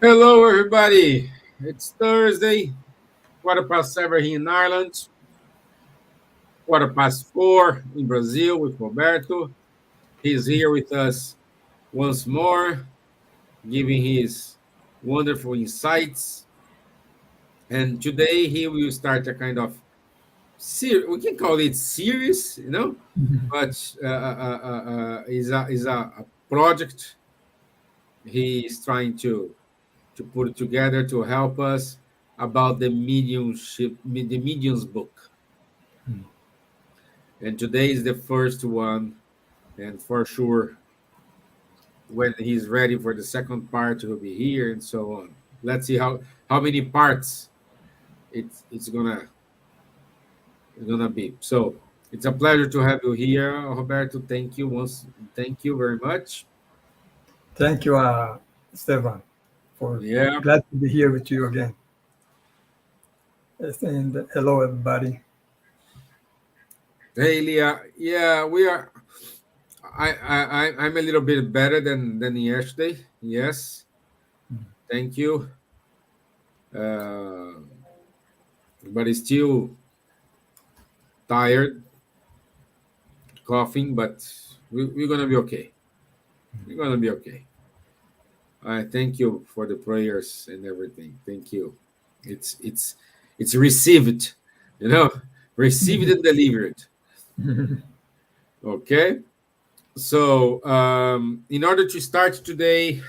Hello, everybody. It's Thursday, 7:15 here in Ireland, 4:04 in Brazil with Roberto. He's here with us once more, giving his wonderful insights. And today he will start a kind of we can call it series, but is a project he is trying to put it together to help us about the medium's book. And today is the first one, and for sure, when he's ready for the second part, he'll be here, and so on. Let's see how many parts it's gonna be. So it's a pleasure to have you here, Roberto. Thank you very much. Thank you, Stefan, for Yeah. glad to be here with you again. Yes, and hello, everybody. Hey, Leah. Yeah, we are. I'm a little bit better than yesterday. Yes, thank you. Uh, but it's still tired, coughing, but we're gonna be okay. We're gonna be okay. I thank you for the prayers and everything. Thank you. It's received, you know, received and delivered. Okay. So in order to start today,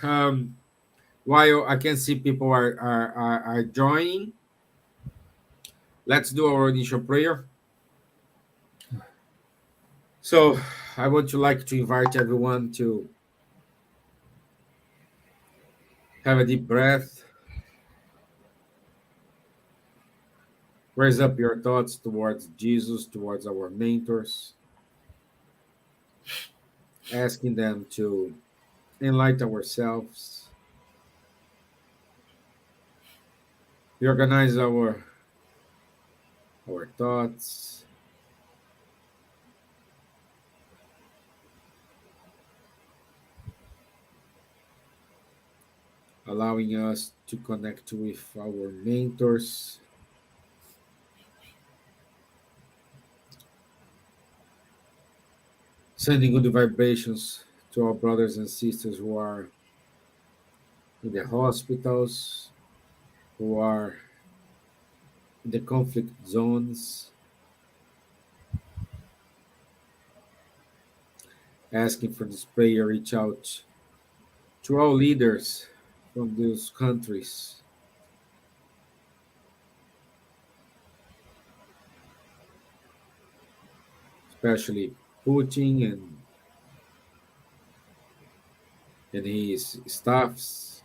while I can see people are joining, let's do our initial prayer. So I want to like to invite everyone to have a deep breath, raise up your thoughts towards Jesus, towards our mentors, asking them to enlighten ourselves, reorganize our thoughts, allowing us to connect with our mentors, sending good vibrations to our brothers and sisters who are in the hospitals, who are in the conflict zones, asking for this prayer reach out to all leaders from those countries, especially Putin and his staffs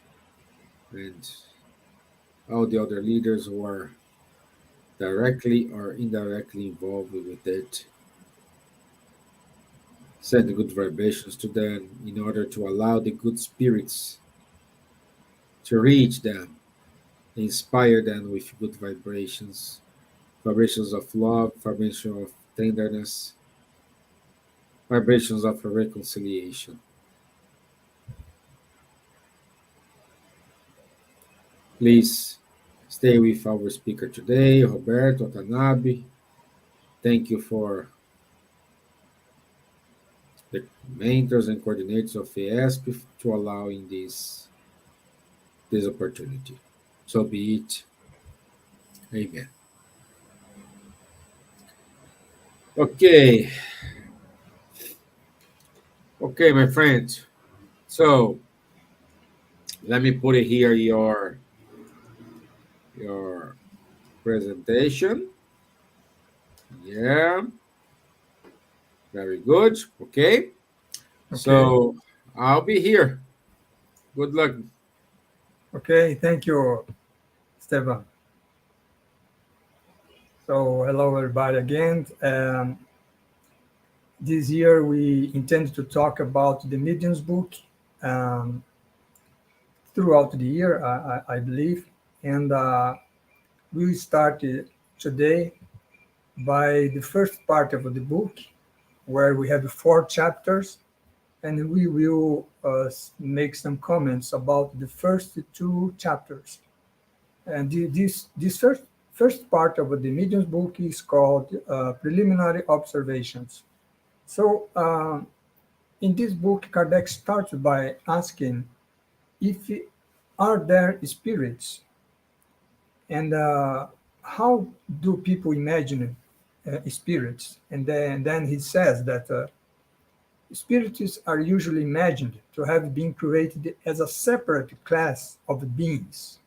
and all the other leaders who are directly or indirectly involved with it. Send good vibrations to them in order to allow the good spirits to reach them, inspire them with good vibrations, vibrations of love, vibrations of tenderness, vibrations of reconciliation. Please stay with our speaker today, Roberto Watanabe. Thank you for the mentors and coordinators of ESP to allowing this opportunity. So be it. Amen. Okay, okay, my friend. So let me put it here your presentation. Yeah, very good. Okay, Okay, so I'll be here. Good luck. okay, thank you, Stefan. So, hello, everybody again. This year we intend to talk about the Medium's book um, throughout the year, I believe. And we started today by the first part of the book, where we have four chapters. and we will make some comments about the first two chapters. And this first part of the Medium's book is called Preliminary Observations. So, in this book, Kardec starts by asking if are there spirits, and how do people imagine spirits? And then he says that spirits are usually imagined to have been created as a separate class of beings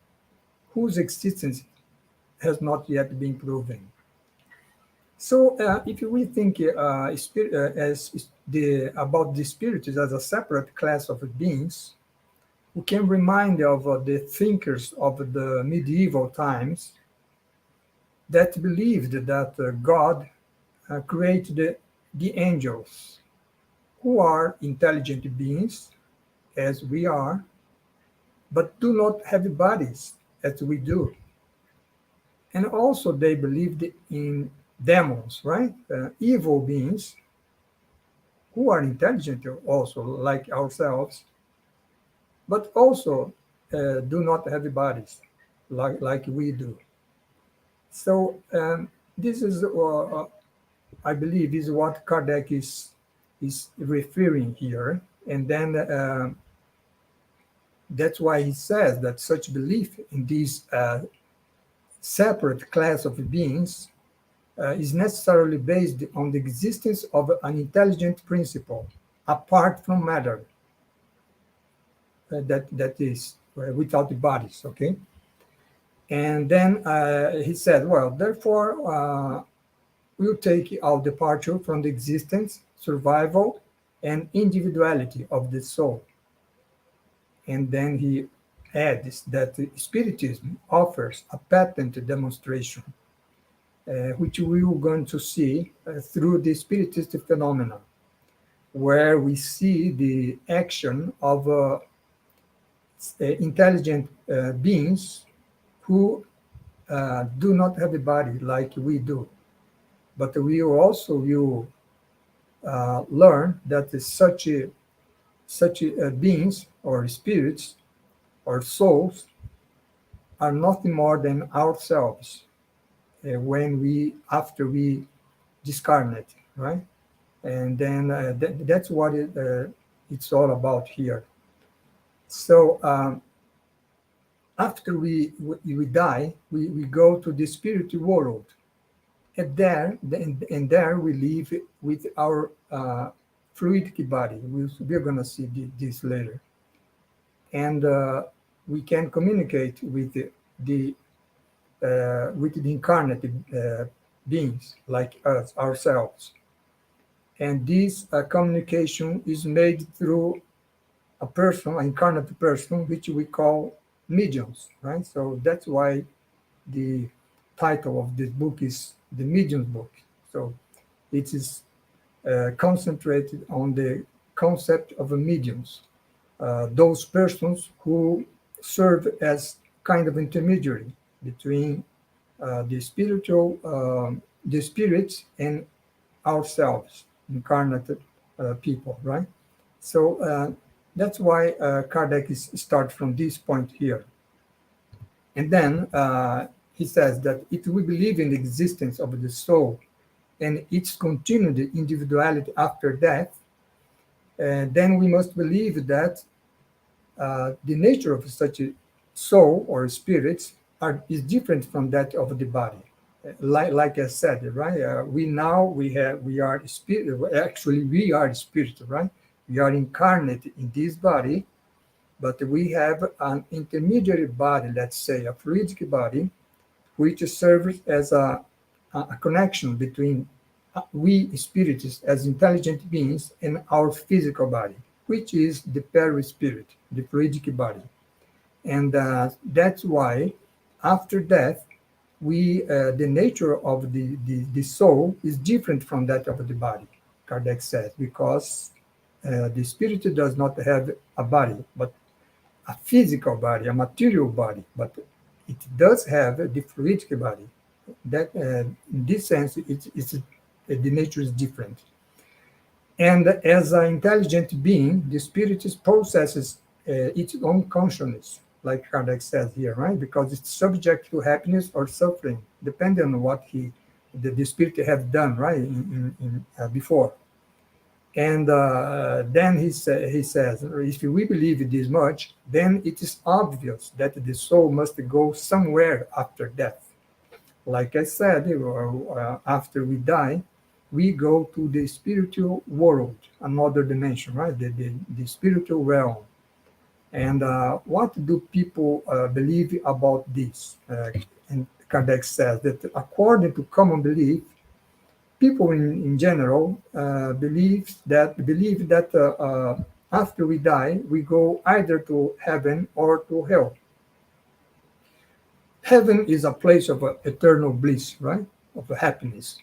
whose existence has not yet been proven. So, if we think as about the spirits as a separate class of beings, we can remind of the thinkers of the medieval times that believed that God created the angels, who are intelligent beings as we are, but do not have bodies as we do. And also, they believed in demons, right? Evil beings who are intelligent also, like ourselves, but also do not have bodies like we do. So, this is, I believe, is what Kardec is referring here. And then that's why he says that such belief in these separate class of beings is necessarily based on the existence of an intelligent principle apart from matter, that is without the bodies. Okay. And then he said, well, therefore, we'll take our departure from the existence, survival, and individuality of the soul. And then he adds that Spiritism offers a patent demonstration, which we are going to see through the Spiritist phenomena, where we see the action of intelligent beings who do not have a body like we do. But we also will learn that such beings or spirits or souls are nothing more than ourselves when we after we discarnate, right? And then that's what it's all about here. So after we die, we go to the spirit world, and there we live with our fluidic body. We're going to see this later, and we can communicate with the incarnate beings like us ourselves, and this communication is made through a person, an incarnate person, which we call mediums, right? So that's why the title of this book is the Medium's Book. So it is concentrated on the concept of mediums, those persons who serve as kind of intermediary between the spirits and ourselves, incarnate people, right? So that's why Kardec starts from this point here. And then he says that if we believe in the existence of the soul and its continued individuality after death, then we must believe that the nature of such a soul or spirits is different from that of the body. Like I said, right? We are spirit. Actually, we are spirit, right? We are incarnate in this body, but we have an intermediary body, let's say a fluidic body, which serves as a connection between we spirits as intelligent beings and our physical body, which is the perispirit, the fluidic body. And that's why after death, the nature of the soul is different from that of the body, Kardec says, because the spirit does not have a body, but a physical body, a material body, but it does have the fluidic body. That in this sense, the nature is different. And as an intelligent being, the spirit possesses its own consciousness, like Kardec says here, right? Because it's subject to happiness or suffering, depending on what the spirit have done, right, before. And then he says, if we believe this much, then it is obvious that the soul must go somewhere after death. Like I said, after we die, we go to the spiritual world, another dimension, right? The spiritual realm. And what do people believe about this? And Kardec says that according to common belief, people in general believe that after we die, we go either to heaven or to hell. Heaven is a place of eternal bliss, right? Of happiness.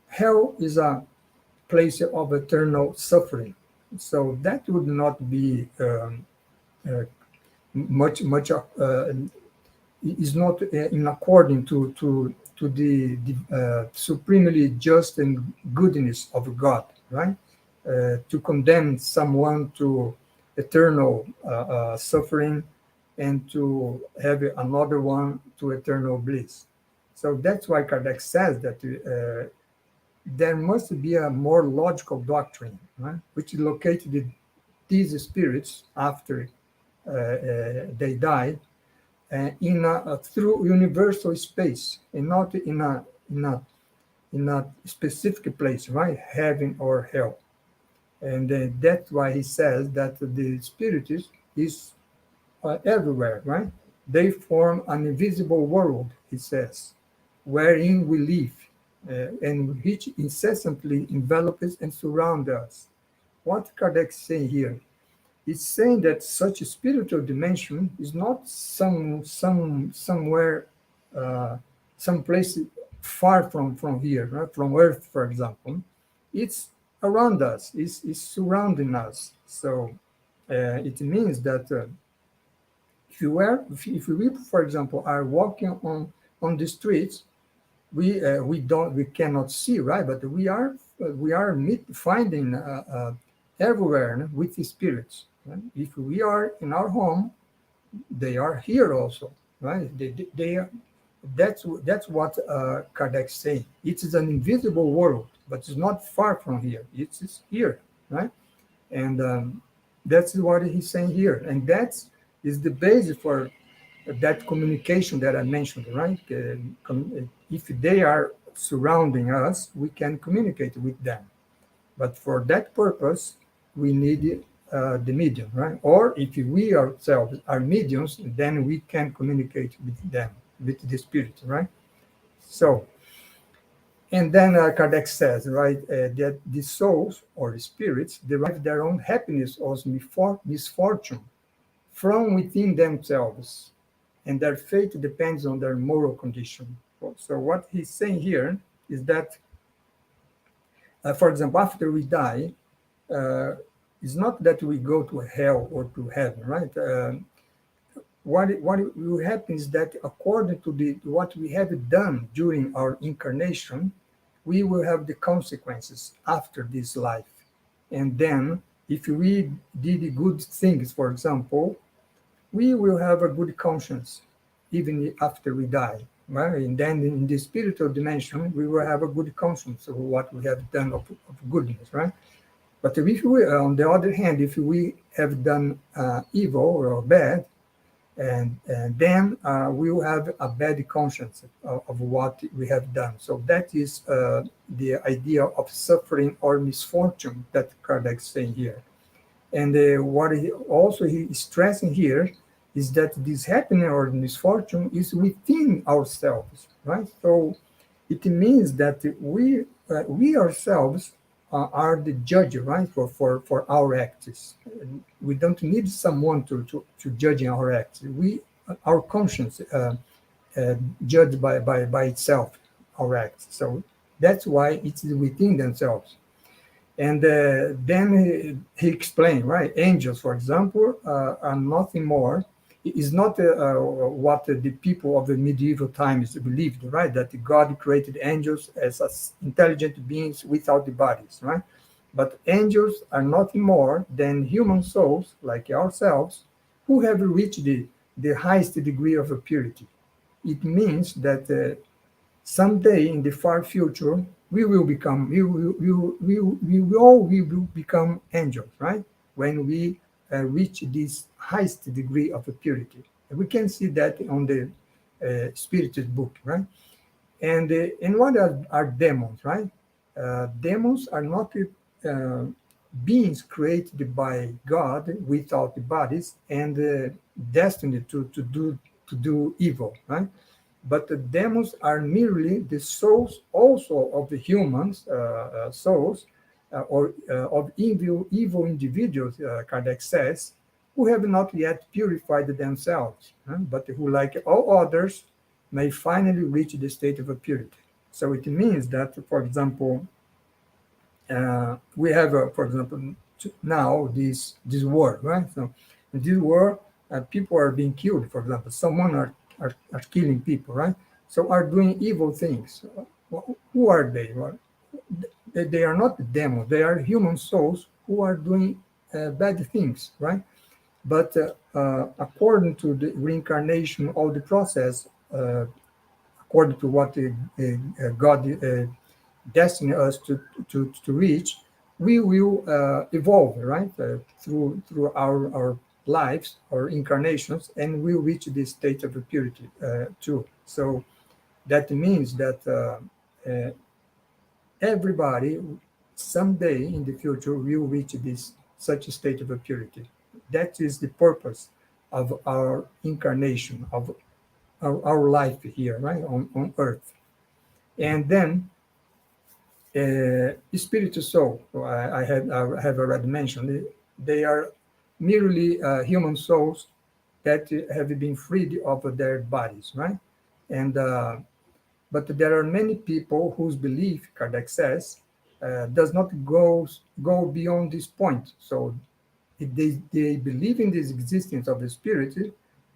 Hell is a place of eternal suffering. So that would not be uh, much is not in according to the supremely just and goodness of God, right? To condemn someone to eternal suffering and to have another one to eternal bliss. So that's why Kardec says that there must be a more logical doctrine, right, which located these spirits after they died through universal space and not in a specific place, right? Heaven or hell. And that's why he says that the spirit is everywhere, right? They form an invisible world, he says, wherein we live, and which incessantly envelops and surrounds us. What Kardec is saying here? It's saying that such a spiritual dimension is not somewhere, uh, some place far from here, right? From Earth, for example. It's around us. It's surrounding us. So it means that if we, for example, are walking on the streets, we cannot see, right, but finding everywhere with the spirits, right? If we are in our home, they are here also, right? They are, that's what Kardec saying. It is an invisible world, but it's not far from here. It's here, right? And that's what he's saying here, and that is the basis for that communication that I mentioned, right? If they are surrounding us, we can communicate with them. But for that purpose, we need the medium, right? Or if we ourselves are mediums, then we can communicate with them, with the spirit, right? So, and then Kardec says, right, that the souls or the spirits derive their own happiness or misfortune from within themselves, and their fate depends on their moral condition. So what he's saying here is that, for example, after we die, uh, it's not that we go to hell or to heaven, right? What will happen is that according to what we have done during our incarnation, we will have the consequences after this life. And then, if we did good things, for example, we will have a good conscience even after we die, right? And then in the spiritual dimension, we will have a good conscience of what we have done of goodness, right? But if we, on the other hand, if we have done evil or bad, and then we will have a bad conscience of what we have done. So that is the idea of suffering or misfortune that Kardec is saying here. And what he is stressing here is that this happening or misfortune is within ourselves, right? So it means that we ourselves are the judge, right, for our acts. We don't need someone to judge our acts. Our conscience judged by itself our acts. So that's why it's within themselves. And then he explained, right? Angels, for example, are nothing more. It is not what the people of the medieval times believed, right? That God created angels as intelligent beings without the bodies, right? But angels are nothing more than human souls, like ourselves, who have reached the highest degree of purity. It means that someday in the far future, we all will become angels, right? When we reach this highest degree of purity. And we can see that on the Spiritist book, right? And what are demons, right? Demons are not uh, beings created by God without bodies and destined to do evil, right? But the demons are merely the souls also of the humans, souls, or of evil individuals, Kardec says, who have not yet purified themselves, but who, like all others, may finally reach the state of purity. So it means that, for example, we have, for example, now this war, right? So in this war, people are being killed. For example, someone are killing people, right? So are doing evil things. Who are they? Well, they are not demons. They are human souls who are doing bad things, right? But according to the reincarnation, all the process, according to what God destined us to reach, we will evolve, right, through our lives, our incarnations, and we'll reach this state of purity too. So that means that everybody someday in the future will reach this such a state of purity. That is the purpose of our incarnation, of our life here, right, on earth. And then spirit to soul, I have already mentioned, they are merely human souls that have been freed of their bodies, right? And but there are many people whose belief, Kardec says, does not go beyond this point. So they believe in this existence of the spirit,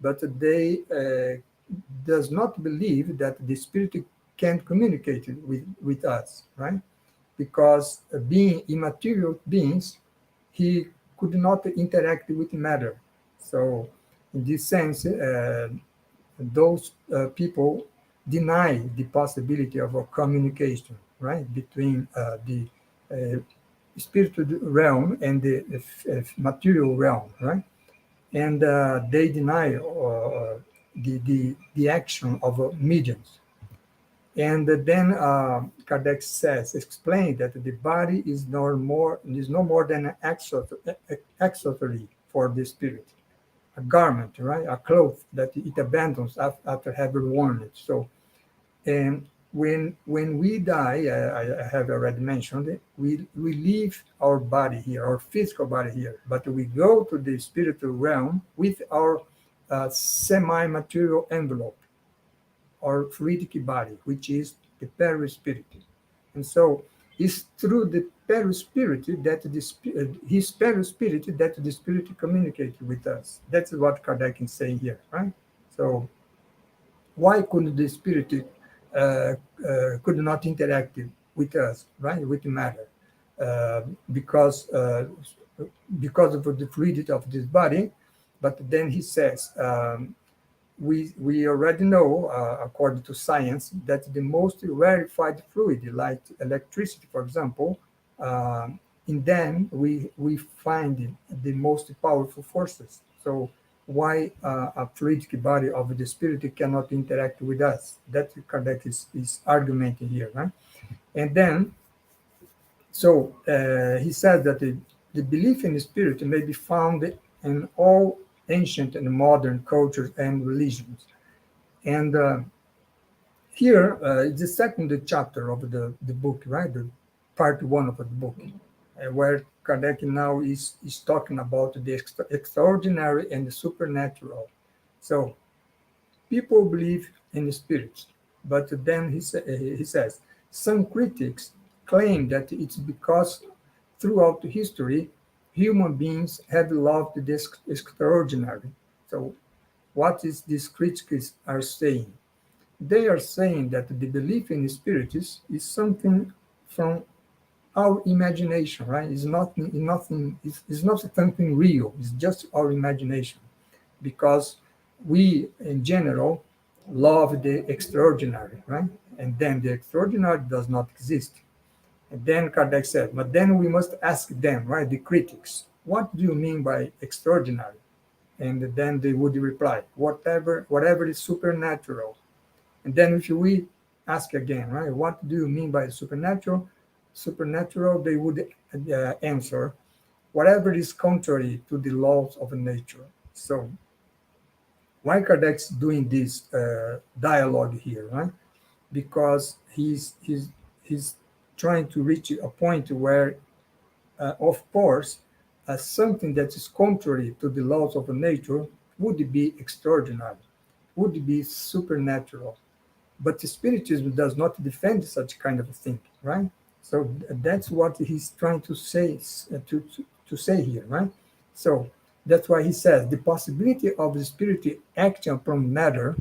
but they does not believe that the spirit can communicate with us, right? Because being immaterial beings, he could not interact with matter. So in this sense, those people deny the possibility of a communication, right, between the uh, spiritual realm and the material realm, right? And they deny the action of mediums. And then Kardec says, explain that the body is no more than an accessory for the spirit, a garment, right, a cloth that it abandons after having worn it. So, and when we die, I have already mentioned it, we leave our body here, our physical body here, but we go to the spiritual realm with our semi-material envelope, or fluidic body, which is the perispirit. And so it's through the perispirit that his perispirit that the spirit communicates with us. That's what Kardec is saying here, right? So why couldn't the spirit could not interact with us, right, with matter? Uh, because uh, because of the fluidity of this body. But then he says, we already know, according to science, that the most rarefied fluid, like electricity, for example, in them we find the most powerful forces. So why a fluidic body of the spirit cannot interact with us? That Kardec is arguing here, right? And then, so he says that the belief in the spirit may be found in all ancient and modern cultures and religions. And here is the second chapter of the book, right? The part one of the book, where Kardec now is talking about the extraordinary and the supernatural. So people believe in the spirits, but then he says some critics claim that it's because throughout history human beings have loved this extraordinary. So what is these critics are saying? They are saying that the belief in spirits is something from our imagination, right? It's nothing. It's not something real. It's just our imagination, because we, in general, love the extraordinary, right? And then the extraordinary does not exist. And then Kardec said, but then we must ask them, right, the critics, what do you mean by extraordinary? And then they would reply, whatever is supernatural. And then if we ask again, right, what do you mean by supernatural? Supernatural, they would answer, whatever is contrary to the laws of nature. So why Kardec's doing this dialogue here, right? Because he's trying to reach a point where, of course, something that is contrary to the laws of nature would be extraordinary, would be supernatural. But Spiritism does not defend such kind of a thing, right? So that's what he's trying to say, to say here, right? So that's why he says the possibility of the spirit acting upon matter,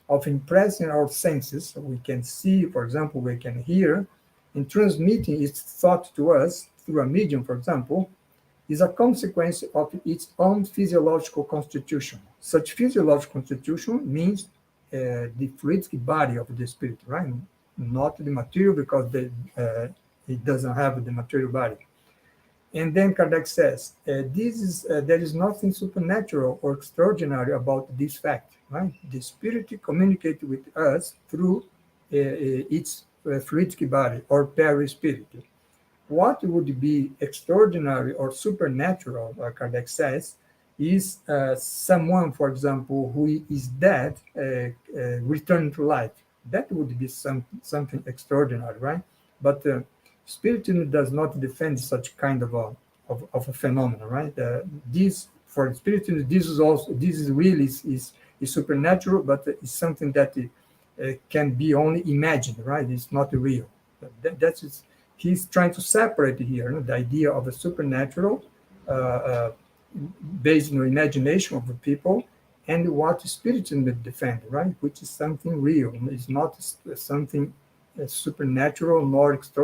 of impressing our senses, so we can see, for example, we can hear, and transmitting its thought to us through a medium, for example, is a consequence of its own physiological constitution. Such physiological constitution means the fluidic body of the spirit, right? Not the material, because it doesn't have the material body. And then Kardec says, there is nothing supernatural or extraordinary about this fact, right? The spirit communicates with us through its fluidic body or perispirit. What would be extraordinary or supernatural, Kardec says, is someone, for example, who is dead, return to life. That would be something extraordinary, right? But Spiritism does not defend such kind of a phenomenon, right? This, for Spiritism, this is really is supernatural, but it's something that can be only imagined, right? It's not real. That's he's trying to separate here, the idea of a supernatural uh, uh, based on imagination of the people, and what Spiritism defend, right? Which is something real. It's not something supernatural,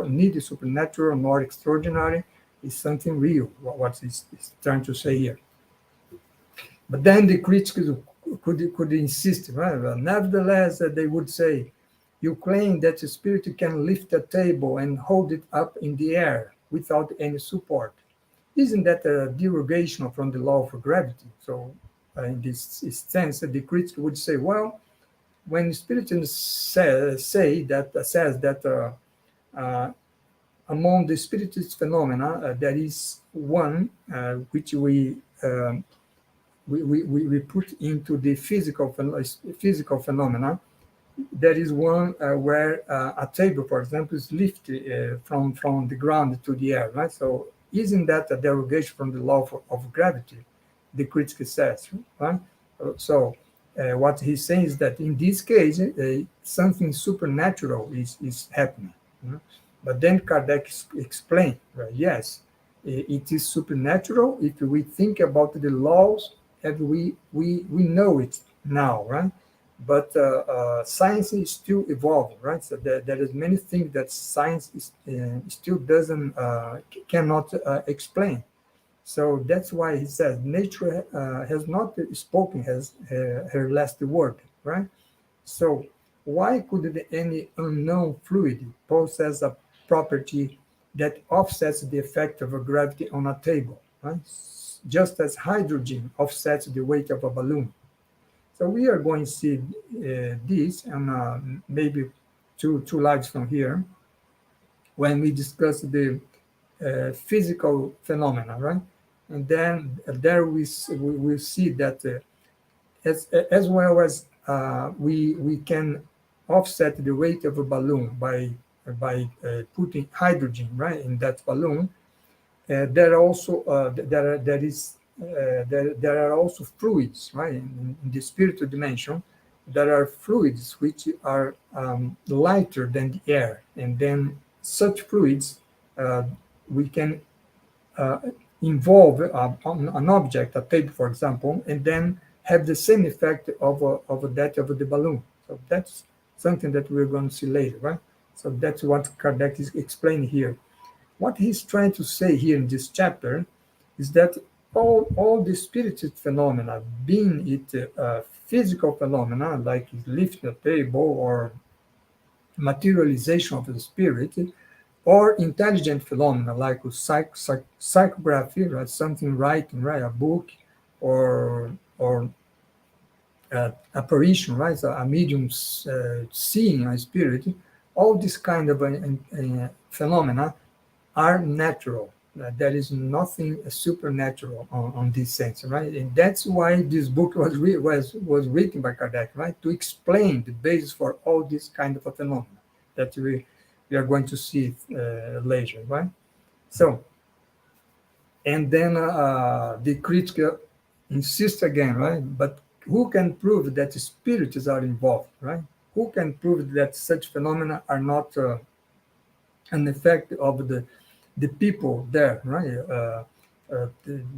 neither supernatural nor extraordinary. It's something real. What he's trying to say here. But then the critics could insist, right? Well, nevertheless, they would say, you claim that the spirit can lift a table and hold it up in the air without any support. Isn't that a derogation from the law of gravity? So, in this sense, the critic would say, well, when Spiritism says that uh, among the spiritist phenomena, there is one which we put into the physical phenomena. There is one where a table, for example, is lifted from the ground to the air, right? So isn't that a derogation from the law of gravity? The critic says, right? What he's saying is that in this case, something supernatural is happening. You know? But then Kardec explained, right? Yes, it is supernatural if we think about the laws as we know it now, right? But science is still evolving, right? So there is many things that science still doesn't cannot explain. So that's why he says nature has not spoken, has her last word, right? So why could any unknown fluid possess a property that offsets the effect of a gravity on a table, right? Just as hydrogen offsets the weight of a balloon. So we are going to see this, and maybe two lives from here, when we discuss the physical phenomena, right? And then there we will see that as well as we can offset the weight of a balloon by putting hydrogen, right, in that balloon. There are also there are also fluids, right, in the spiritual dimension. There are fluids which are lighter than the air, and then such fluids we can uh, involve an object, a tape, for example, and then have the same effect of that of the balloon. So that's something that we're going to see later, right? So that's what Kardec is explaining here. What he's trying to say here in this chapter is that all the spirited phenomena, being it physical phenomena like lifting a table or materialization of the spirit, or intelligent phenomena like psychography, right? Something writing, right? A book, or apparition, right? So a medium seeing a spirit. All this kind of phenomena are natural. There is nothing supernatural on this sense, right? And that's why this book was written by Kardec, right? To explain the basis for all this kind of a phenomena that we are going to see later, right? So, and then the critic insists again, right? But who can prove that spirits are involved, right? Who can prove that such phenomena are not an effect of the people there, right?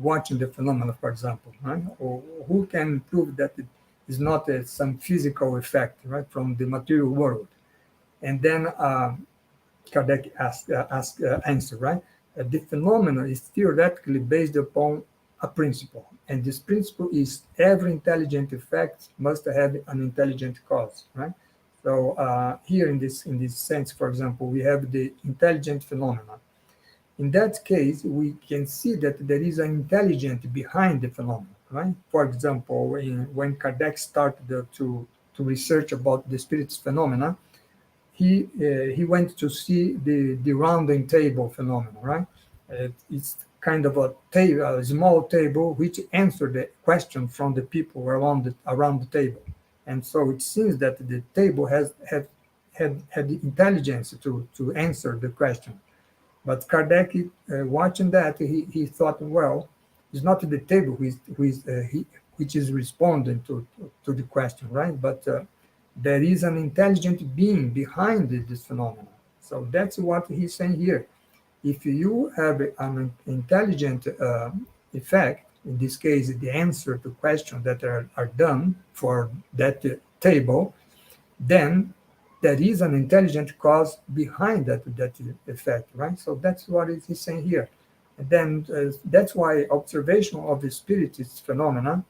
Watching the phenomena, for example, right? Or who can prove that it is not some physical effect, right, from the material world? And then Kardec answer, right? The phenomenon is theoretically based upon a principle, and this principle is every intelligent effect must have an intelligent cause, right? So here in this sense, for example, we have the intelligent phenomena. In that case, we can see that there is an intelligence behind the phenomenon, right? For example, when Kardec started to research about the spirit's phenomena, he went to see the rounding table phenomenon, right? It's kind of a small table which answered the question from the people around the table, and so it seems that the table had the intelligence to answer the question. But Kardec, watching that, he thought, well, it's not the table which is responding to the question, right? But there is an intelligent being behind this phenomenon. So that's what he's saying here. If you have an intelligent effect, in this case, the answer to questions that are done for that table, then there is an intelligent cause behind that effect, right? So that's what it is saying here. And then that's why observation of the spiritist phenomena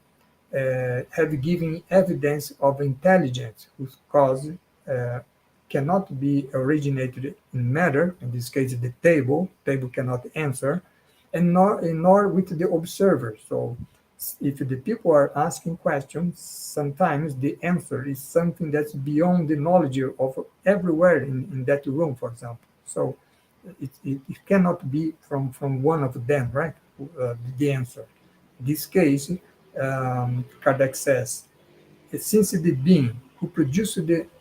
have given evidence of intelligence whose cause uh, cannot be originated in matter, in this case the table cannot answer, and nor with the observer. So if the people are asking questions, sometimes the answer is something that's beyond the knowledge of everywhere in that room, for example. So it cannot be from one of them, right? The answer. In this case, Kardec says, since the being who produced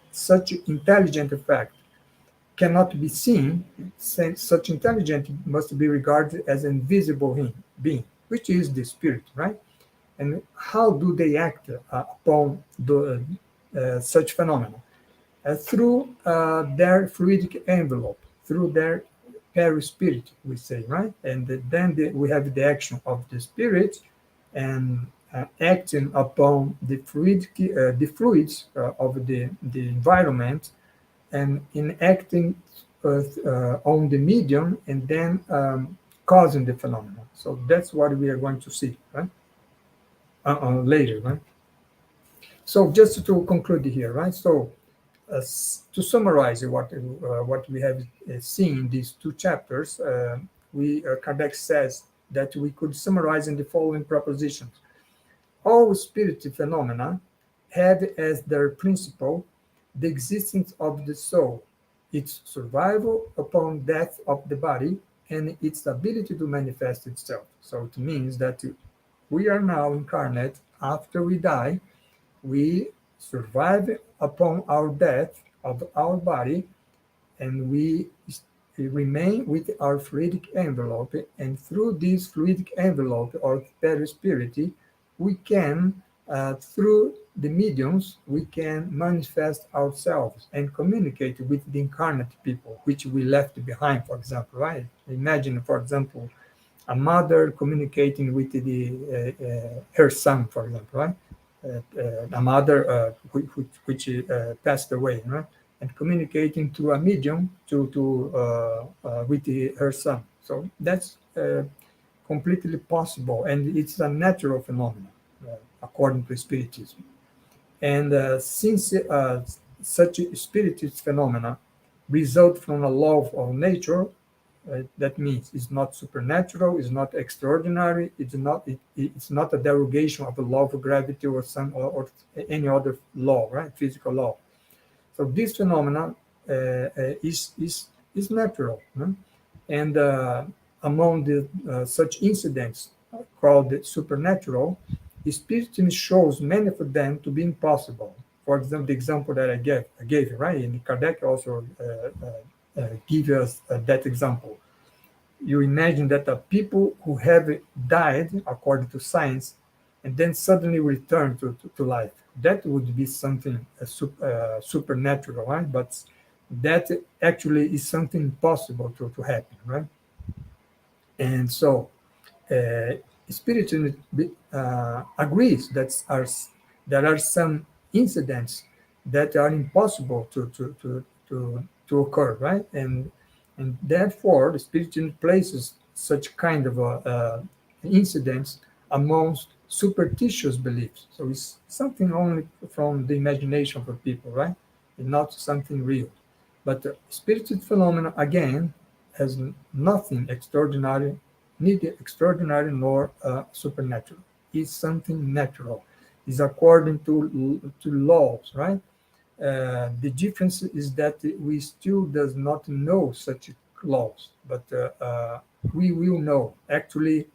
such intelligent effect cannot be seen, such intelligence must be regarded as an invisible being, which is the spirit, right? And how do they act upon such phenomena? Through their fluidic envelope, through their perispirit, we say, right? And then we have the action of the spirit and acting upon the fluids of the environment, and in acting on the medium, and then causing the phenomenon. So that's what we are going to see, right? Later, right? So just to conclude here, right? So to summarize what we have seen in these two chapters, Kardec says that we could summarize in the following propositions: all spiritual phenomena have as their principle the existence of the soul, its survival upon death of the body, and its ability to manifest itself. So it means that we are now incarnate. After we die, we survive upon our death of our body, and we remain with our fluidic envelope, and through this fluidic envelope or perispirity, we can, through the mediums, we can manifest ourselves and communicate with the incarnate people which we left behind, for example, right? Imagine, for example, a mother communicating with her son, for example, right? A mother which passed away, right? and communicating through a medium with her son. So that's completely possible, and it's a natural phenomenon according to Spiritism. And since such spiritist phenomena result from a law of nature, that means it's not supernatural, it's not extraordinary, it's not a derogation of the law of gravity or or any other law, right? Physical law. So this phenomena is natural, no? And among the such incidents called supernatural, Spiritism shows many of them to be impossible. For example, the example that I gave, right? And Kardec also give us that example. You imagine that the people who have died according to science and then suddenly return to life. That would be something supernatural, right? But that actually is something impossible to happen, right? And so uh, Spiritism agrees that there are some incidents that are impossible to occur, right? And therefore, the Spiritism places such kind of incidents amongst superstitious beliefs. So it's something only from the imagination of the people, right? And not something real. But the spirited phenomena, again, has nothing extraordinary, neither extraordinary nor supernatural. It's something natural. It's according to laws, right? The difference is that we still does not know such laws, but we will know. Actually,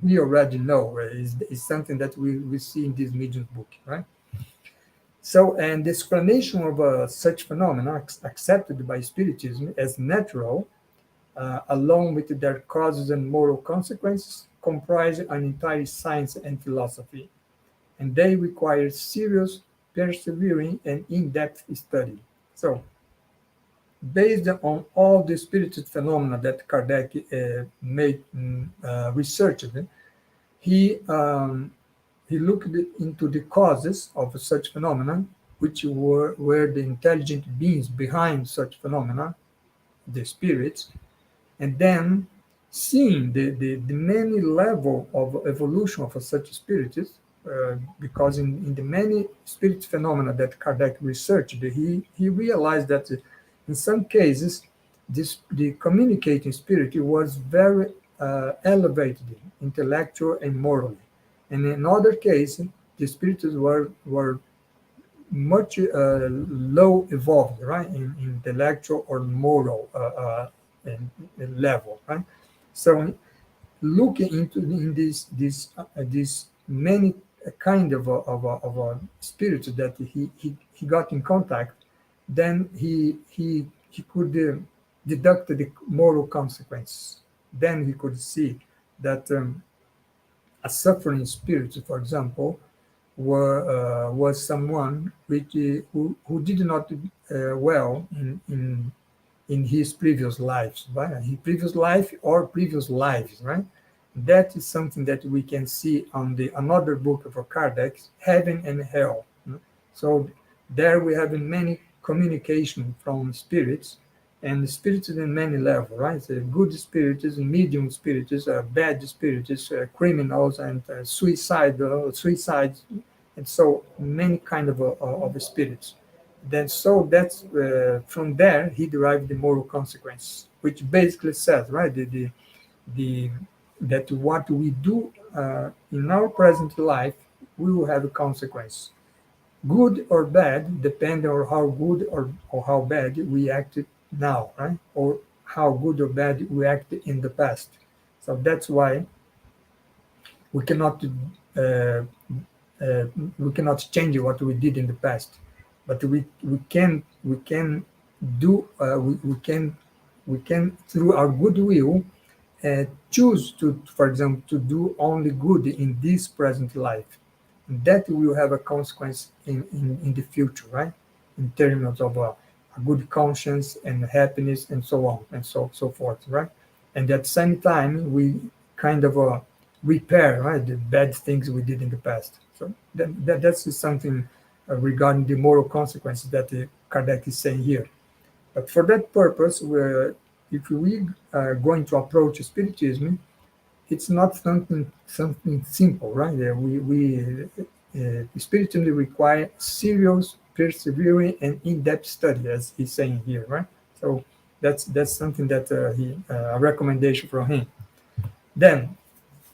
we already know. It's something that we see in this medium's book, right? So, and the explanation of such phenomena accepted by Spiritism as natural, along with their causes and moral consequences, comprise an entire science and philosophy, and they require serious, persevering, and in-depth study. So, based on all the spirited phenomena that Kardec made researched, he he looked into the causes of such phenomena, which were the intelligent beings behind such phenomena, the spirits, and then seeing the many level of evolution of such spirits, because in the many spirit phenomena that Kardec researched, he realized that in some cases the communicating spirit was very elevated, intellectual and morally, and in other cases the spirits were much low evolved, right, in intellectual or moral level, right? So looking into in this many kind of spirits that he got in contact, then he could deduct the moral consequences. Then he could see that a suffering spirit, for example, was someone who did not well in his previous lives, right? His previous life or previous lives, right? That is something that we can see on the another book of Kardec, Heaven and Hell. So there we have many communication from spirits, and spirits in many levels, right? So good spirits, medium spirits, bad spirits, criminals, and suicides, and so many kind of spirits. Then so that's from there he derived the moral consequence, which basically says, right, the that what we do in our present life we will have a consequence, good or bad, depending on how good or how bad we acted now, right? Or how good or bad we acted in the past. So that's why we cannot uh, we cannot change what we did in the past, but we can do we can through our goodwill choose to, for example, to do only good in this present life. And that will have a consequence in the future, right? In terms of a good conscience and happiness and so on and so forth, right? And at the same time, we kind of repair, right, the bad things we did in the past. So that's something regarding the moral consequences that Kardec is saying here. But for that purpose, if we are going to approach Spiritism, it's not something simple, right? Spiritually require serious, persevering, and in-depth study, as he's saying here, right? So that's something that a recommendation from him. Then,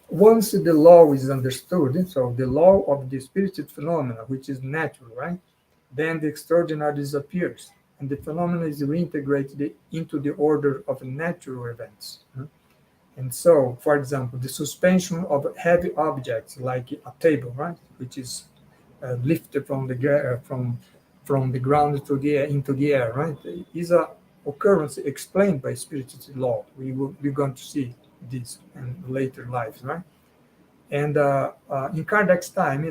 once the law is understood, so the law of the spiritual phenomena, which is natural, right? Then the extraordinary disappears, and the phenomena is reintegrated into the order of natural events. And so, for example, the suspension of heavy objects like a table, right, which is lifted from the ground to the air, into the air, right, is a occurrence explained by spiritual law. We're going to see this in later lives, right? And in Kardec's time,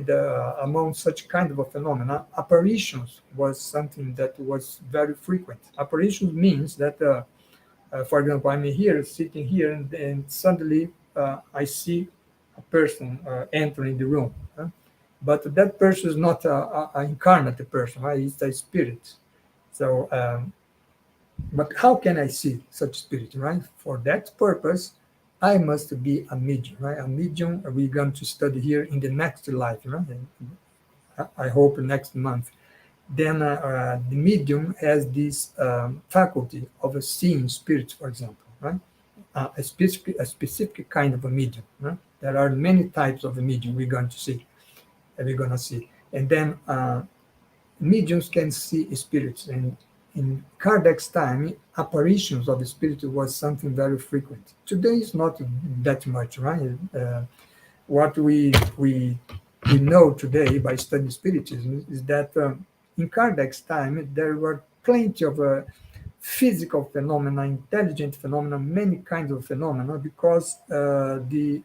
among such kind of a phenomena, apparitions was something that was very frequent. Apparitions means that for example, I'm here, sitting here, and suddenly I see a person entering the room. But that person is not an incarnate person, right? It's a spirit. So, but how can I see such spirit, right? For that purpose, I must be a medium, right? A medium we're going to study here in the next life, right? I hope next month. Then the medium has this faculty of seeing spirits, for example, right? A specific kind of a medium. Right? There are many types of a medium we're going to see. And then mediums can see spirits. And in Kardec's time, apparitions of the spirit was something very frequent. Today is not that much, right? What we know today by studying spiritism is that in Kardec's time there were plenty of physical phenomena, intelligent phenomena, many kinds of phenomena, because the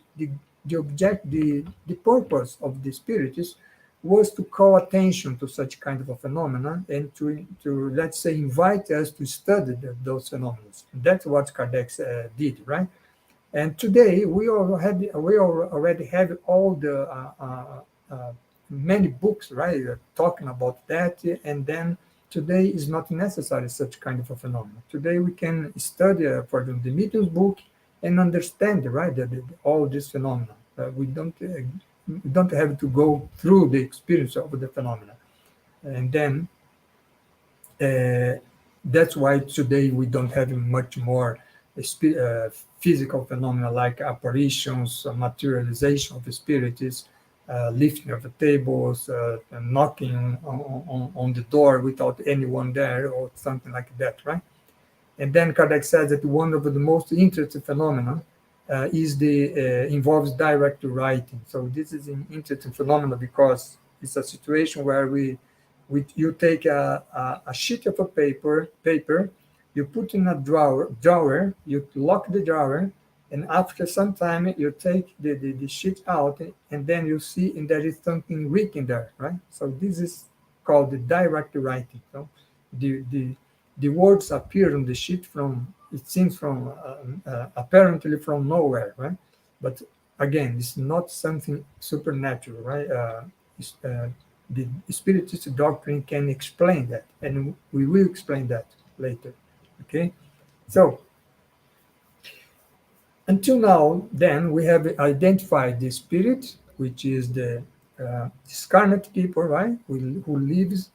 purpose of the spiritists was to call attention to such kind of a phenomena and to let's say invite us to study those phenomena. That's what Kardec did, right? And today we already have all the many books, right, talking about that. And then today is not necessary such kind of a phenomenon. Today we can study, for example, the Medium's book and understand, right, all this phenomena. We don't have to go through the experience of the phenomena. And then uh, that's why today we don't have much more physical phenomena like apparitions, materialization of spirits, lifting of the tables, knocking on the door without anyone there, or something like that, right? And then Kardec says that one of the most interesting phenomena involves direct writing. So this is an interesting phenomenon because it's a situation where you take a sheet of a paper, you put in a drawer, you lock the drawer, and after some time you take the sheet out, and then you see and there is something written there, right? So this is called the direct writing. So the words appear on the sheet from, it seems, from apparently from nowhere, right? But again, it's not something supernatural, right? The spiritist doctrine can explain that, and we will explain that later. Okay, so until now, then we have identified the spirit, which is the discarnate people, right? Who lives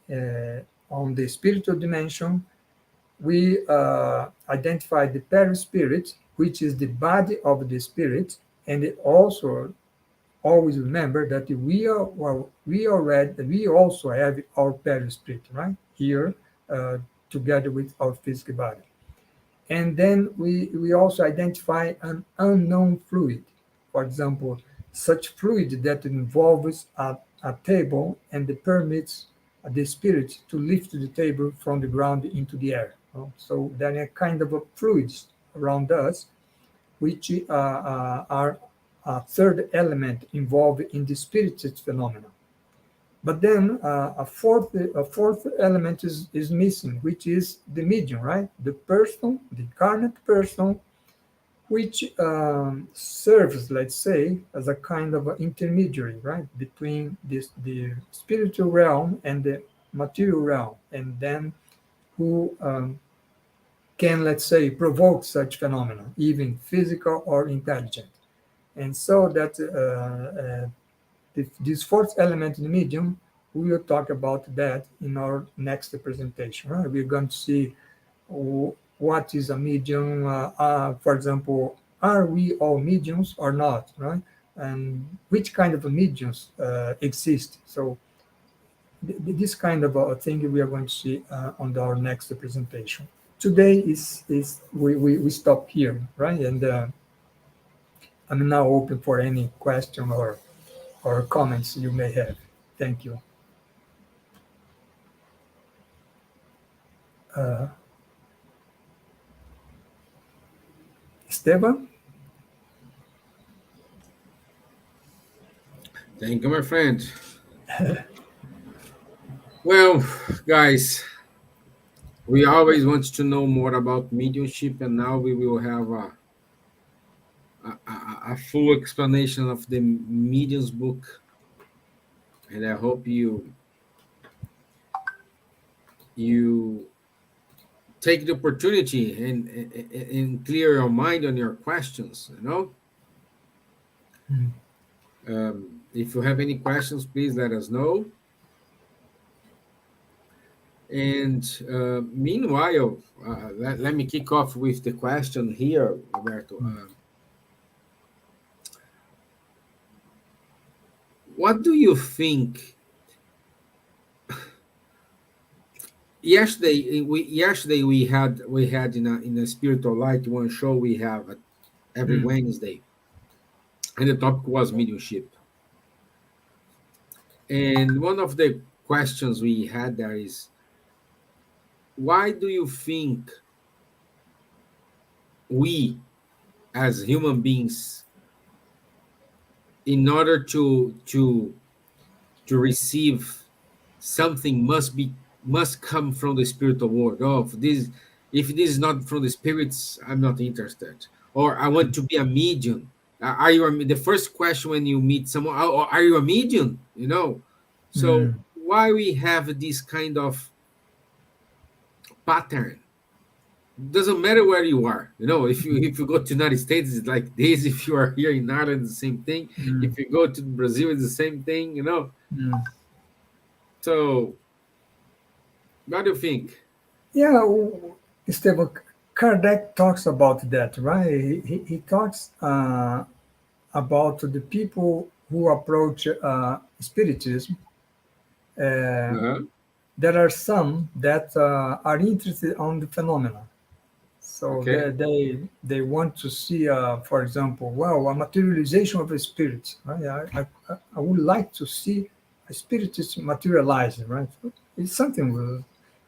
on the spiritual dimension. We identify the perispirit, which is the body of the spirit, and it also always remember that we also have our perispirit, right, here, together with our physical body. And then we also identify an unknown fluid, for example, such fluid that involves a table and it permits the spirit to lift the table from the ground into the air. So there are kind of fluids around us, which are a third element involved in the spiritist phenomena. But then a fourth element is missing, which is the medium, right? The person, the incarnate person, which serves, let's say, as a kind of intermediary, right, between the spiritual realm and the material realm, and then who can, let's say, provoke such phenomena, even physical or intelligent. And so that this fourth element in the medium, we will talk about that in our next presentation. Right? We're going to see what is a medium. For example, are we all mediums or not? Right? And which kind of mediums exist? So this kind of a thing we are going to see on our next presentation. Today is we stop here, right? And I'm now open for any question or comments you may have. Thank you. Uh, Esteban? Thank you, my friend. Well, guys, we always want to know more about mediumship, and now we will have a full explanation of the medium's book. And I hope you take the opportunity and clear your mind on your questions. Mm. If you have any questions, please let us know. And meanwhile, let me kick off with the question here, Roberto. Mm. What do you think? Yesterday we had in a spiritual light one show we have every Mm. Wednesday, and the topic was mediumship. And one of the questions we had there is, why do you think we as human beings, in order to receive something, must come from the spiritual world? Oh, if this is not from the spirits, I'm not interested. Or I want to be a medium. Are you the first question when you meet someone? Oh, are you a medium? So Mm. why we have this kind of pattern? Doesn't matter where you are. If you go to United States, it's like this. If you are here in Ireland, it's the same thing. Mm. If you go to Brazil, it's the same thing. Mm. So what do you think? Yeah, Esteban, Kardec talks about that, right? He talks about the people who approach spiritism. Uh, Uh-huh. there are some that are interested on the phenomena. So Okay. they want to see, for example, well, a materialization of a spirit. Right? I would like to see a spirit is materializing, right? It's something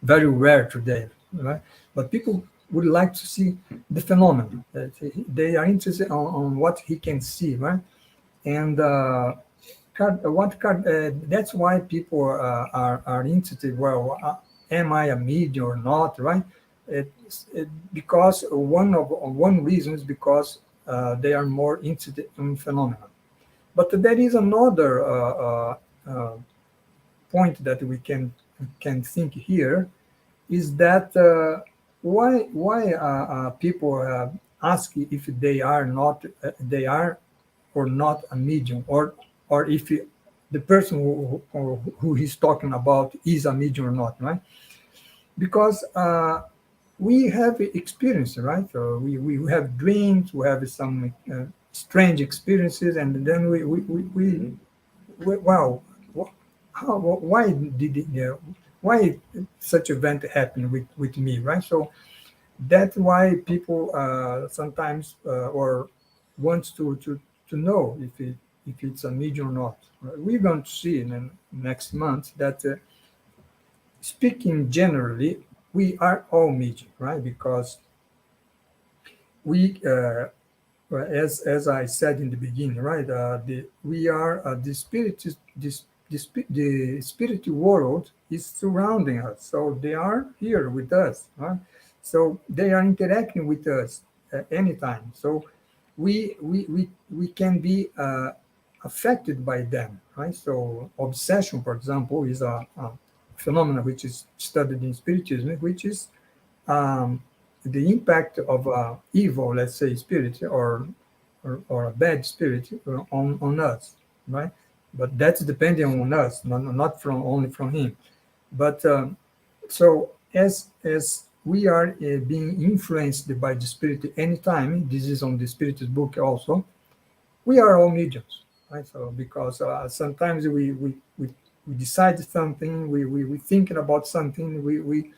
very rare today, right? But people would like to see the phenomenon. They are interested on what he can see, right? And that's why people are interested. Well, am I a medium or not? Right? Because one reason is because they are more interested in phenomena. But there is another point that we can think here is that why people ask if they are or not a medium, or if the person who he's talking about is a medium or not, right? Because we have experience, right? We have dreams, we have some strange experiences, and then Mhm. wow, why did why such event happened with me, right? So that's why people sometimes or wants to know if it's a medium or not. Right? We're going to see in the next month that speaking generally, we are all medium, right? Because we, as I said in the beginning, right? We are the spirit. The spiritual world is surrounding us, so they are here with us, right? So they are interacting with us anytime. So we can be affected by them, right? So obsession, for example, is a phenomenon which is studied in spiritism, which is um, the impact of a evil, let's say, spirit or a bad spirit on us, right? But that's depending on us, not from only from him. But so as we are being influenced by the spirit anytime, this is on the spirit's book also, we are all mediums, right? So because sometimes we decide something, we thinking about something, we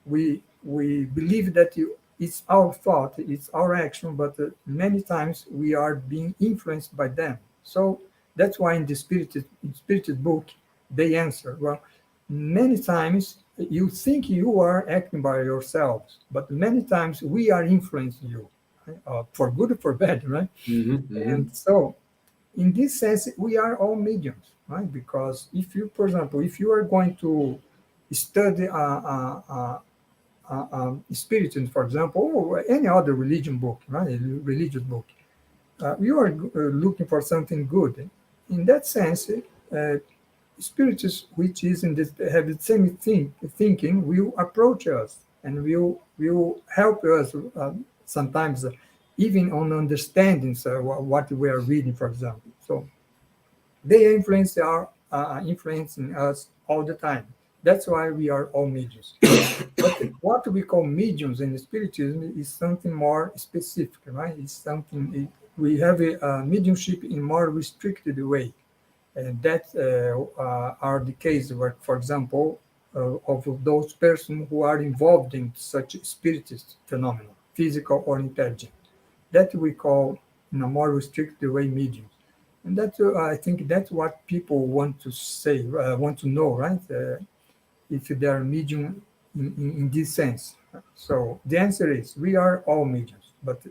believe that it's our thought, it's our action, but many times we are being influenced by them. So that's why in the spirited book they answer, well, many times you think you are acting by yourselves, but many times we are influencing you, right? For good or for bad, right? Mm-hmm, mm-hmm, And so in this sense, we are all mediums, right? Because if you, for example, if you are going to study Spiritism, for example, or any other religion book, right? A religious book, you are looking for something good. In that sense, Spiritism, which is in this, have the same thinking, will approach us and will help us sometimes, even on understanding what we are reading, for example. So they influencing us all the time. That's why we are all mediums. But what we call mediums in spiritism is something more specific, right? It's something we have a mediumship in more restricted way, and that are the case where, for example, of those persons who are involved in such spiritist phenomena, physical or intelligent, that we call in a more restricted way mediums. And that I think that's what people want to say, want to know, right? If they are medium in this sense. So the answer is we are all mediums, but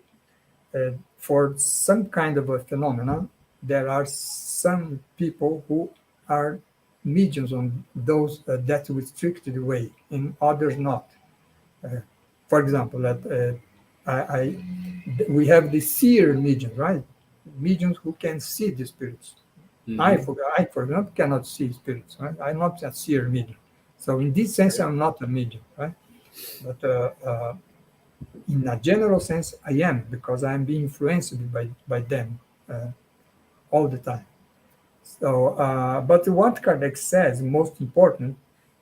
for some kind of a phenomenon, there are some people who are mediums on those that restricted way, and others not. Uh, for example, that we have the seer mediums, right? Mediums who can see the spirits. mm-hmm. I, for example, cannot see spirits. Right? I'm not a seer medium. So in this sense, I'm not a medium, right? But in a general sense, I am because I'm being influenced by them uh, all the time. So, but what Kardec says, most important,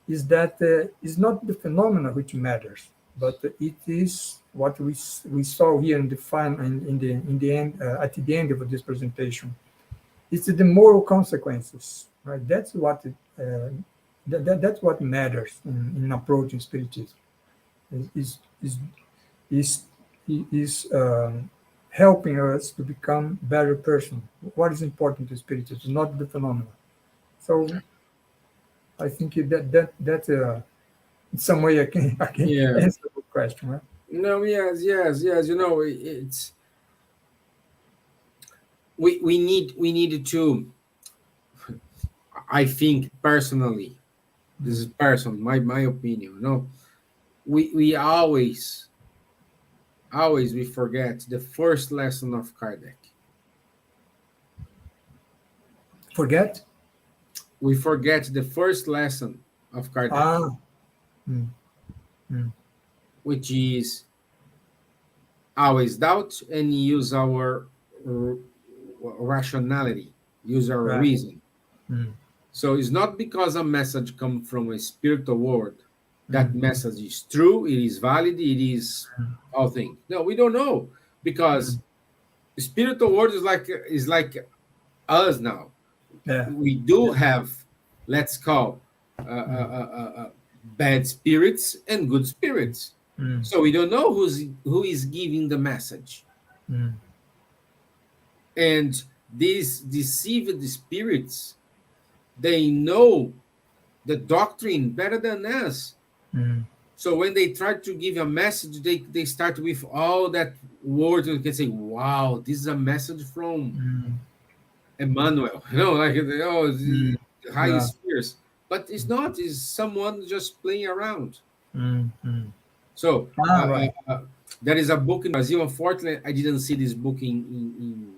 is that it's not the phenomena which matters, but it is what we saw here in the final in the end at the end of this presentation. It's the moral consequences, right? That's what matters in approaching spiritism. Is is is is helping us to become better person. What is important to spiritism, not the phenomena. So I think in some way I can Yeah. answer the question. Right? No, yes, yes, yes. You know, it's we needed to. I think personally, this is Mm. personal, my opinion. No, we always we forget the first lesson of Kardec. Forget? We forget the first lesson of Kardec, Ah, mm, mm, which is always doubt and use our r- rationality, use our right. reason. Mm, So it's not because a message comes from a spiritual world that mm, message is true, it is valid, it is all things. No, we don't know because mm, the spiritual world is like us now. yeah. We do Yeah. have, let's call, Mm, bad spirits and good spirits. mm, So we don't know who is giving the message, mm, and these deceived spirits, they know the doctrine better than us. mm, So when they try to give a message, they start with all that words and can say, "Wow, this is a message from mm, Emmanuel." Like oh, mm, the high yeah. spirits, but it's not. It's someone just playing around. Mm, mm. So Ah, right. There is a book in Brazil. Unfortunately, I didn't see this book In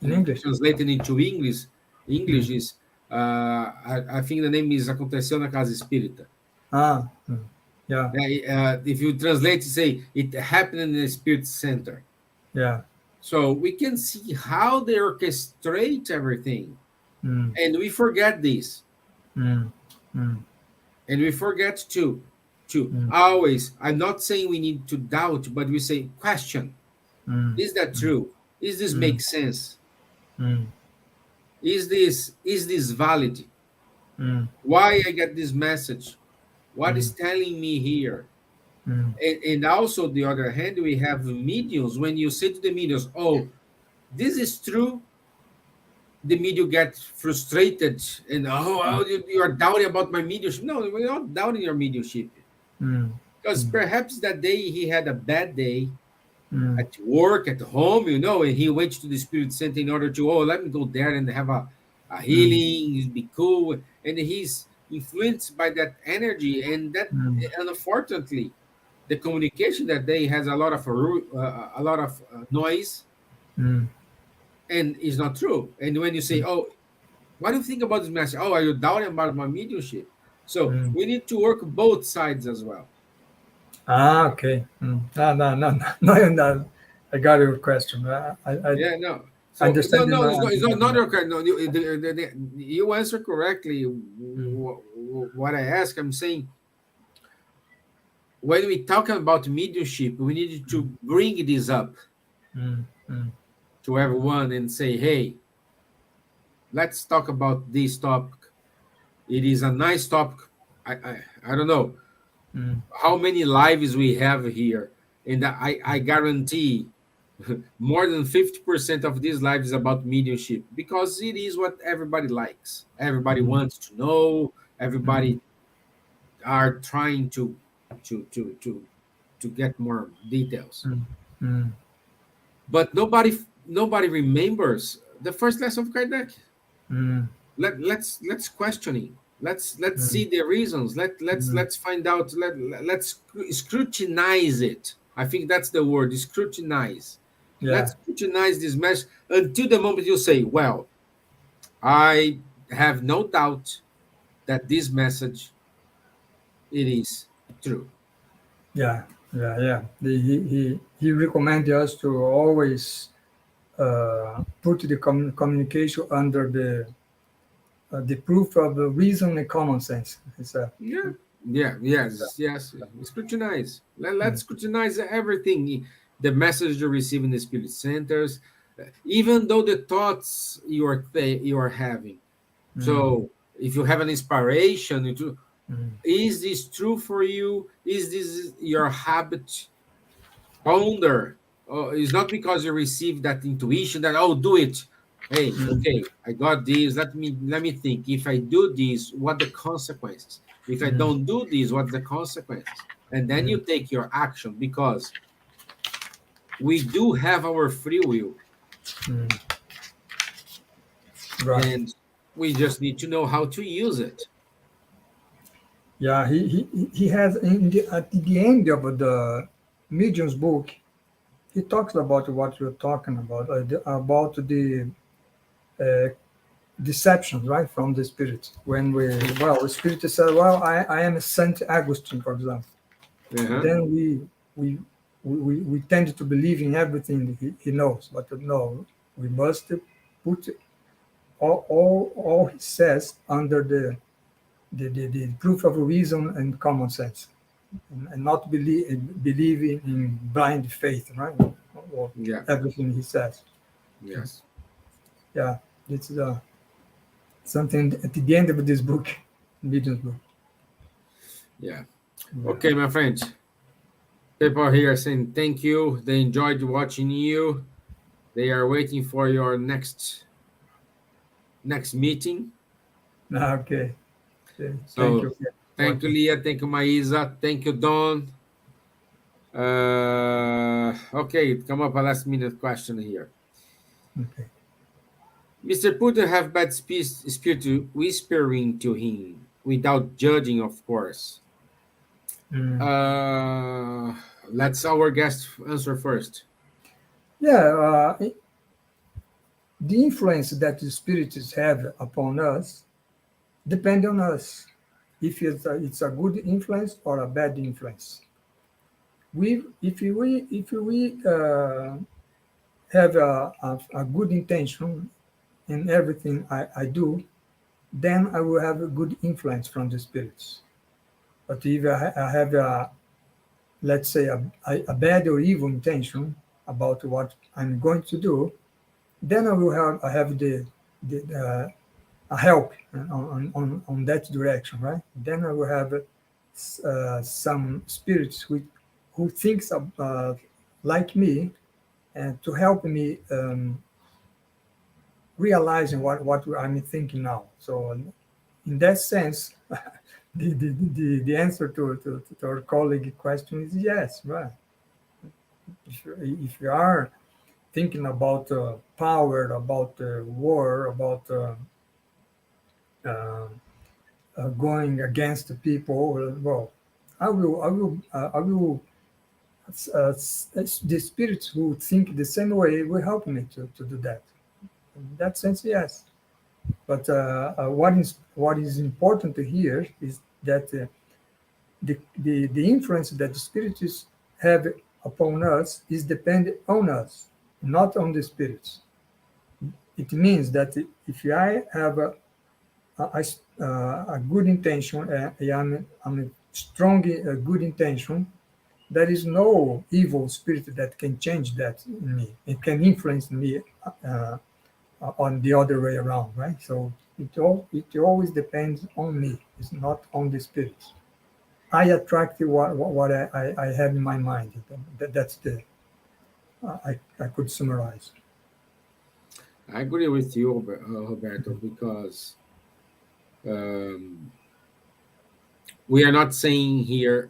English. translated into English. Mm. English is, I think the name is Aconteceu na Casa Espírita. Ah, yeah, If you translate, say it happened in the Spirit Center. yeah. So we can see how they orchestrate everything, Mm, and we forget this, mm, mm, and we forget to mm, always. I'm not saying we need to doubt, but we say question: mm, Is that mm, true? Is this mm, make sense? mm, Is this valid? mm, Why I get this message? What mm, is telling me here? mm, And also, the other hand, we have mediums. When you say to the mediums, "Oh, this is true," the medium gets frustrated and, "Oh, you are doubting about my mediumship." No, we're not doubting your mediumship, mm, because mm, perhaps that day he had a bad day mm, at work, at home, and he went to the Spirit Center in order to, let me go there and have a mm, healing, be cool. And he's influenced by that energy. mm, And unfortunately, the communication that day has a lot of noise, mm, and is not true. And when you say, "Oh, what do you think about this message?" "Oh, are you doubting about my mediumship?" So mm. we need to work both sides as well. Ah, okay. Mm. No, no, no, no, no, no. I got your question. Yeah, no. I So no, understand you no, now. not your correct. No, you answer correctly. Mm, What I ask, I'm saying, when we talk about mediumship, we need to bring this up mm, mm, to everyone and say, "Hey, let's talk about this topic. It is a nice topic." I don't know mm, how many lives we have here, and I guarantee more than 50% of these lives is about mediumship, because it is what everybody likes, everybody mm, wants to know, mm, everybody are trying to get more details. mm, mm, But nobody remembers the first lesson of Kardec. mm, Let's questioning, let's mm, see the reasons, mm. let's find out, let's scrutinize it. I think that's the word, scrutinize. Yeah, Let's scrutinize this mess until the moment you say, "Well, I have no doubt that this message, it is true." yeah, yeah, yeah. He recommended us to always put the communication under the proof of the reason and common sense. He said. Yeah, yeah, yes. Scrutinize. Let's Mm, scrutinize everything. The message you receive in the spirit centers, even though the thoughts you are having. mm, So if you have an inspiration, mm, is this true for you? Is this your habit? Ponder. It's not because you receive that intuition that, do it. Hey, mm, okay, I got this. Let me think. If I do this, what the consequences? If I mm, don't do this, what's the consequences? And then mm, you take your action, because we do have our free will, mm. Right. and we just need to know how to use it. Yeah, he has at the end of the Medium's book, he talks about what you're talking about, about the uh, deceptions, right, from the spirit. When the spirit said, well, I am a Saint Augustine, for example. Uh-huh. Then we tend to believe in everything he knows. But no, we must put all he says under the proof of reason and common sense, and not believing in blind faith, right? Or Yeah. everything he says. Yes. Yeah, it's something at the end of this book, Gideon's book. Yeah. Yeah. Okay, my friends. People here saying thank you. They enjoyed watching you. They are waiting for your next meeting. Okay. Okay. Thank So you for thank you, watching. Leah. Thank you, Maisa. Thank you, Don. Okay, come up a last minute question here. Okay. Mr. Putin have bad spirit whispering to him without judging, of course. Mm, Uh, Let's our guest answer first. Yeah, the influence that the spirits have upon us depend on us. If it's a good influence or a bad influence. If we have a good intention in everything I do, then I will have a good influence from the spirits. But if I have let's say, a bad or evil intention about what I'm going to do, then I have the a help on that direction, right? Then I will have some spirits who thinks like me and to help me realizing what I'm thinking now. So in that sense, the answer to our colleague question is yes, right? If you are thinking about power, about war, about uh, going against the people, well, I will. The spirits who think the same way will help me to do that. In that sense, yes. But what is important to hear is that the influence that the spirits have upon us is dependent on us, not on the spirits. It means that if I have a good intention, I'm a strong good intention, there is no evil spirit that can change that in me. It can influence me uh, on the other way around, right? So it always depends on me. It's not on the spirits. I attract what I have in my mind. That's the I could summarize. I agree with you, Roberto, because um, we are not saying here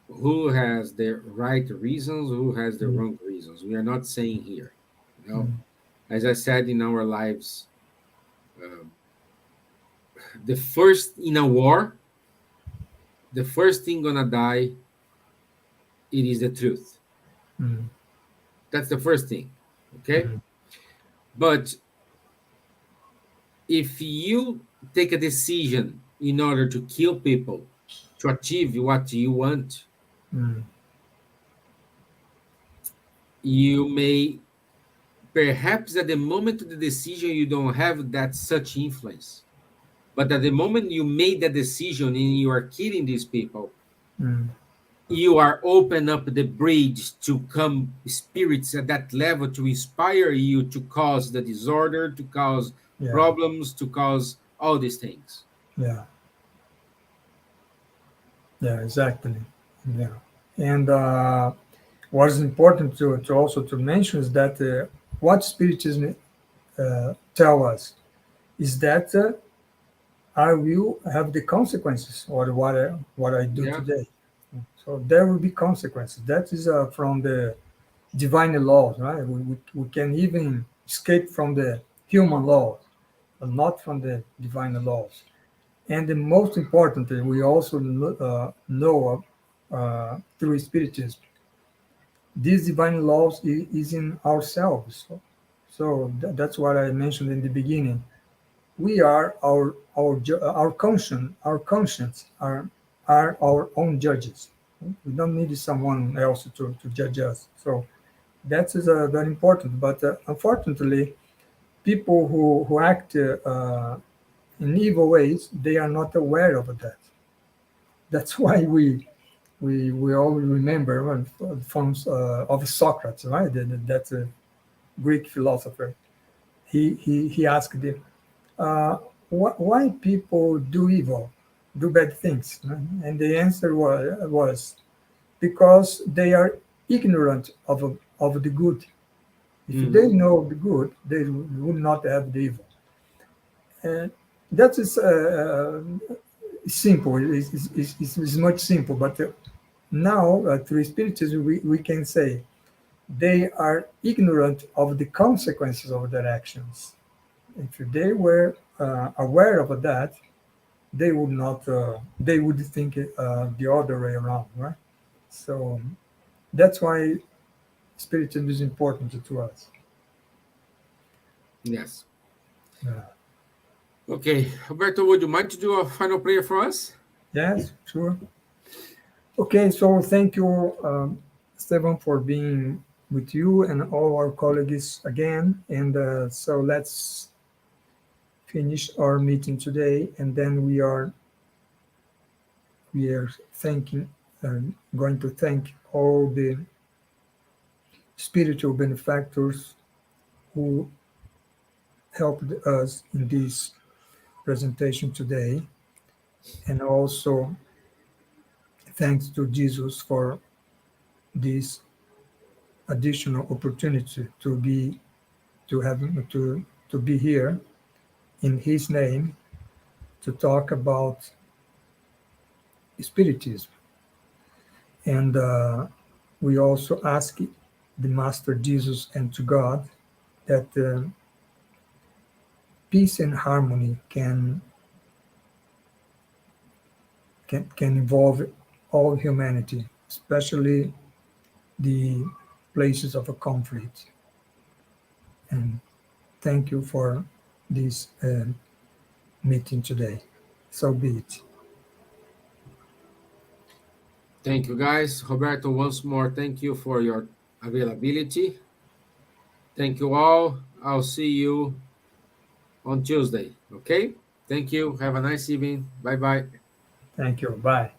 who has the right reasons, who has the Mm, wrong reasons. We are not saying here. You know, mm, as I said in our lives, um, the first in a war, the first thing gonna die, it is the truth. mm, That's the first thing. Okay, mm, but if you take a decision in order to kill people to achieve what you want, mm. you may perhaps at the moment of the decision you don't have that such influence. But at the moment you made that decision and you are killing these people, Mm. you are open up the bridge to come spirits at that level to inspire you to cause the disorder, to cause Yeah, problems, to cause all these things. yeah, yeah, exactly. Yeah, and what is important to also to mention is that what spiritism tell us is that I will have the consequences or what I do Yeah. today. So there will be consequences. That is from the divine laws, right? We can even escape from the human laws, but not from the divine laws. And the most importantly, we also know through spiritism, these divine laws is in ourselves. So that's what I mentioned in the beginning. We are our conscience. Our conscience are our own judges. We don't need someone else to judge us. So that is very important. But unfortunately, people who act in evil ways, they are not aware of that. That's why we all remember from of Socrates, right? That's a Greek philosopher. He asked him, why people do evil, do bad things, right? And the answer was because they are ignorant of the good. If they Hmm. know the good, they would not have the evil. And that is simple. It's much simple. But now, through spiritism, we can say they are ignorant of the consequences of their actions. If they were aware of that, they would not. They would think the other way around, right? So that's why spiritism is important to us. Yes. Uh, Okay, Roberto, would you mind to do a final prayer for us? yes, sure. Okay, so thank you, Stefan, for being with you and all our colleagues again. And so let's finish our meeting today, and then we are thanking, going to thank all the spiritual benefactors who helped us in this presentation today, and also thanks to Jesus for this additional opportunity to be here in His name to talk about Spiritism. And we also ask the Master Jesus and to God that peace and harmony can involve all humanity, especially the places of a conflict. And thank you for this meeting today. So be it. Thank you, guys. Roberto, once more, thank you for your availability. Thank you all. I'll see you on Tuesday. Okay? Thank you. Have a nice evening. Bye bye. Thank you. Bye.